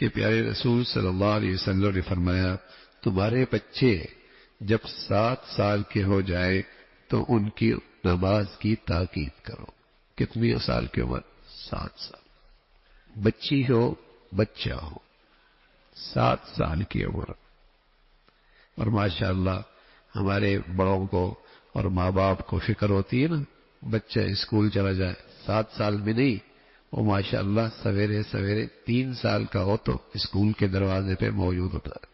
کہ پیارے رسول صلی اللہ علیہ وسلم نے فرمایا تمہارے بچے جب 7 سال کے ہو جائے تو ان کی نماز کی تاکید کرو. کتنی سال کی عمر؟ 7 سال. بچی ہو بچہ ہو 7 سال کی عمر. اور ماشاءاللہ ہمارے بڑوں کو اور ماں باپ کو فکر ہوتی ہے نا بچہ اسکول چلا جائے. 7 سال میں نہیں، وہ ماشاءاللہ سویرے سویرے 3 سال کا ہو تو اسکول کے دروازے پہ موجود ہوتا ہے،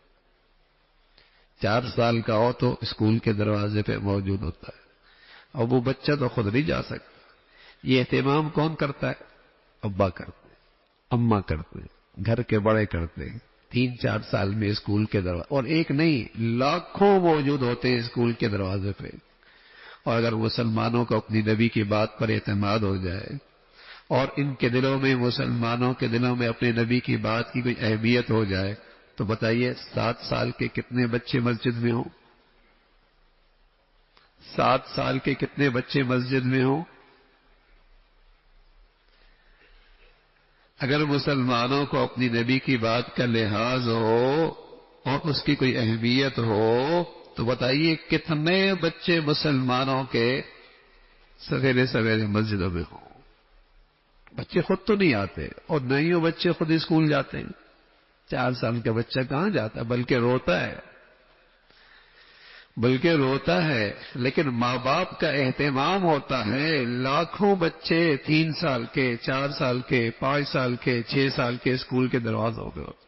4 سال کا ہو تو اسکول کے دروازے پہ موجود ہوتا ہے. اور وہ بچہ تو خود نہیں جا سکتا. یہ اہتمام کون کرتا ہے؟ ابا کرتے ہیں، اماں کرتے ہیں، گھر کے بڑے کرتے ہیں. 3-4 سال میں اسکول کے دروازے، اور ایک نہیں لاکھوں موجود ہوتے ہیں اسکول کے دروازے پہ. اور اگر مسلمانوں کو اپنی نبی کی بات پر اعتماد ہو جائے اور ان کے دلوں میں، مسلمانوں کے دلوں میں اپنے نبی کی بات کی کوئی اہمیت ہو جائے تو بتائیے 7 سال کے کتنے بچے مسجد میں ہوں؟ 7 سال کے کتنے بچے مسجد میں ہوں؟ اگر مسلمانوں کو اپنی نبی کی بات کا لحاظ ہو اور اس کی کوئی اہمیت ہو تو بتائیے کتنے بچے مسلمانوں کے سویرے سویرے مسجدوں میں ہوں. بچے خود تو نہیں آتے، اور نہ ہی وہ بچے خود اسکول جاتے ہیں. 4 سال کا بچہ کہاں جاتا ہے، بلکہ روتا ہے. لیکن ماں باپ کا اہتمام ہوتا ہے. لاکھوں بچے 3 سال کے، 4 سال کے، 5 سال کے، 6 سال کے اسکول کے دروازوں پہ ہوتے.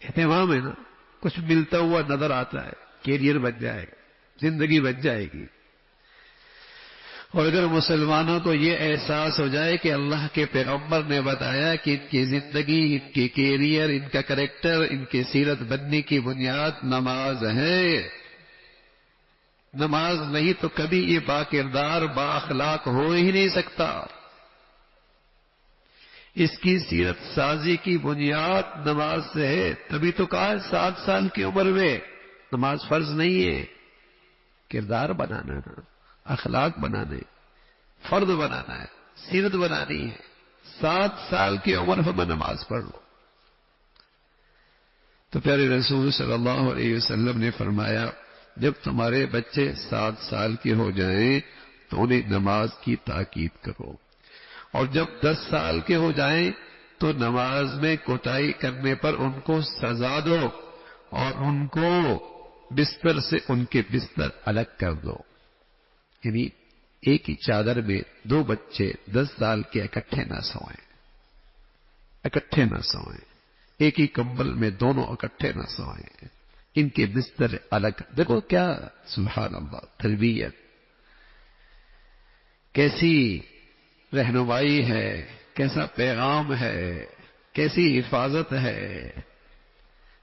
اہتمام ہے نا. کچھ ملتا ہوا نظر آتا ہے، کیریئر بن جائے گا، زندگی بن جائے گی. اور اگر مسلمانوں کو یہ احساس ہو جائے کہ اللہ کے پیغمبر نے بتایا کہ ان کی زندگی، ان کی کیریئر، ان کا کریکٹر، ان کی سیرت بننے کی بنیاد نماز ہے، نماز نہیں تو کبھی یہ با کردار، با اخلاق ہو ہی نہیں سکتا. اس کی سیرت سازی کی بنیاد نماز سے ہے. تبھی تو کہا 7 سال کی عمر میں نماز فرض نہیں ہے. کردار بنانا ہے، اخلاق بنانے، فرد بنانا ہے، سیرت بنانی ہے. 7 سال کی عمر میں نماز پڑھ لو. تو پیارے رسول صلی اللہ علیہ وسلم نے فرمایا جب تمہارے بچے 7 سال کے ہو جائیں تو انہیں نماز کی تاکید کرو، اور جب 10 سال کے ہو جائیں تو نماز میں کوتاہی کرنے پر ان کو سزا دو اور ان کو بستر سے ان کے بستر الگ کر دو. یعنی ایک ہی چادر میں 2 بچے 10 سال کے اکٹھے نہ سوئیں، ایک ہی کمبل میں دونوں اکٹھے نہ سوئیں، ان کے بستر الگ. دیکھو کیا سبحان اللہ تربیت، کیسی رہنمائی ہے، کیسا پیغام ہے، کیسی حفاظت ہے.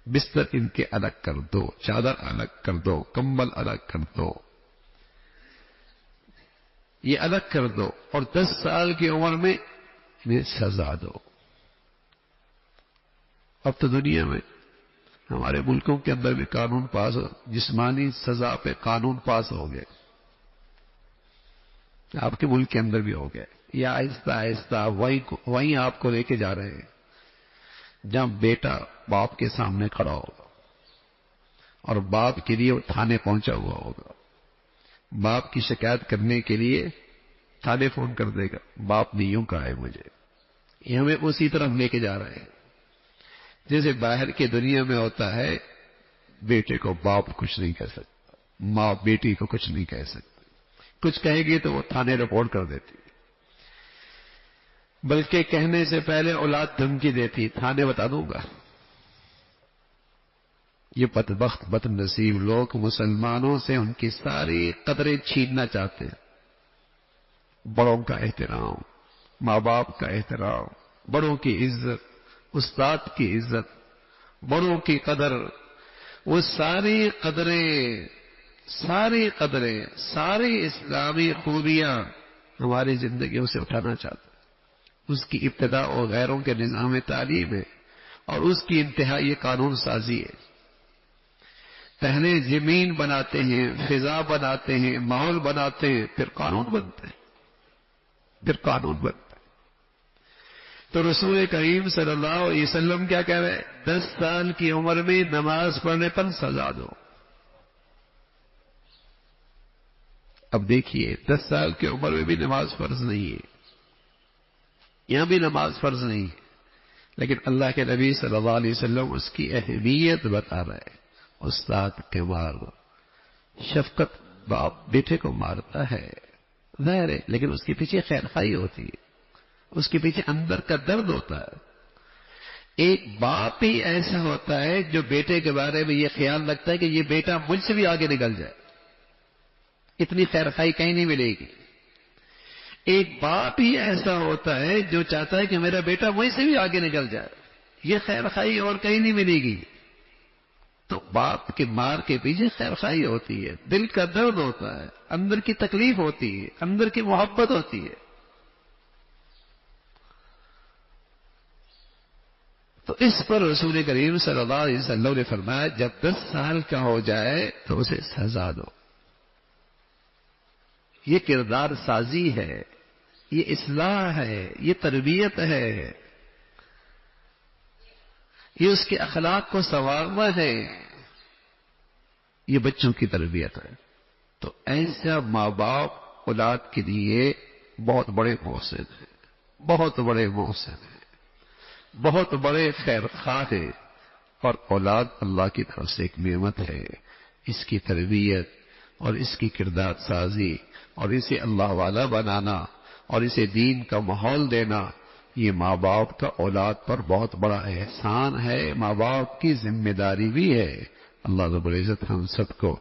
بستر ان کے الگ کر دو، چادر الگ کر دو، کمبل الگ کر دو، یہ الگ کر دو، اور 10 سال کی عمر میں انہیں سزا دو. اب تو دنیا میں ہمارے ملکوں کے اندر بھی قانون پاس ہو، جسمانی سزا پہ قانون پاس ہو گئے. آپ کے ملک کے اندر بھی ہو گئے، یا آہستہ آہستہ وہیں آپ کو لے کے جا رہے ہیں جہاں بیٹا باپ کے سامنے کھڑا ہوگا اور باپ کے لیے وہ تھانے پہنچا ہوا ہوگا. باپ کی شکایت کرنے کے لیے تھانے فون کر دے گا، باپ نے یوں کہا ہے مجھے. یہ ہمیں اسی طرف لے کے جا رہے ہیں جیسے باہر کی دنیا میں ہوتا ہے. بیٹے کو باپ کچھ نہیں کہہ سکتا، ماں بیٹی کو کچھ نہیں کہہ سکتی. کچھ کہے گی تو وہ تھانے رپورٹ کر دیتی، بلکہ کہنے سے پہلے اولاد دھمکی دیتی، تھانے بتا دوں گا. یہ بدبخت بد نصیب لوگ مسلمانوں سے ان کی ساری قدریں چھیننا چاہتے ہیں. بڑوں کا احترام، ماں باپ کا احترام، بڑوں کی عزت، استاد کی عزت، بڑوں کی قدر، وہ ساری قدریں، ساری اسلامی خوبیاں ہماری زندگیوں سے اٹھانا چاہتے ہیں. اس کی ابتدا اور غیروں کے نظام تعلیم ہے، اور اس کی انتہا یہ قانون سازی ہے. پہلے زمین بناتے ہیں، فضا بناتے ہیں، ماحول بناتے ہیں، پھر قانون بنتے ہیں. تو تو رسول کریم صلی اللہ علیہ وسلم کیا کہہ رہے ہیں؟ 10 سال کی عمر میں نماز پڑھنے پر سزا دو. اب دیکھیے 10 سال کی عمر میں بھی نماز فرض نہیں ہے، یہاں بھی نماز فرض نہیں ہے، لیکن اللہ کے نبی صلی اللہ علیہ وسلم اس کی اہمیت بتا رہے ہیں. استاد کے مار شفقت باپ بیٹے کو مارتا ہے ظاہر ہے، لیکن اس کے پیچھے خیر خواہی ہوتی ہے، اس کے پیچھے اندر کا درد ہوتا ہے. ایک باپ ہی ایسا ہوتا ہے جو بیٹے کے بارے میں یہ خیال رکھتا ہے کہ یہ بیٹا مجھ سے بھی آگے نکل جائے. اتنی خیر خواہی کہیں نہیں ملے گی. ایک باپ ہی ایسا ہوتا ہے جو چاہتا ہے کہ میرا بیٹا مجھ سے بھی آگے نکل جائے. یہ خیر خواہی اور کہیں نہیں ملے گی. تو باپ کے مار کے پیچھے خیر خواہی ہوتی ہے، دل کا درد ہوتا ہے، اندر کی تکلیف ہوتی ہے، اندر کی محبت ہوتی ہے. تو اس پر رسول کریم صلی اللہ علیہ وسلم نے فرمایا جب 10 سال کا ہو جائے تو اسے سزا دو. یہ کردار سازی ہے، یہ اصلاح ہے، یہ تربیت ہے، یہ اس کے اخلاق کو سنوارنا ہے، یہ بچوں کی تربیت ہے. تو ایسا ماں باپ اولاد کے لیے بہت بڑے محسن ہیں، بہت بڑے محسن ہیں، بہت بڑے خیر خواہ ہیں. اور اولاد اللہ کی طرف سے ایک نعمت ہے. اس کی تربیت اور اس کی کردار سازی اور اسے اللہ والا بنانا اور اسے دین کا ماحول دینا، یہ ماں باپ کا اولاد پر بہت بڑا احسان ہے، ماں باپ کی ذمہ داری بھی ہے. اللہ رب العزت ہم سب کو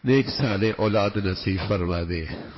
نیک صالح اولاد نصیب فرما دے.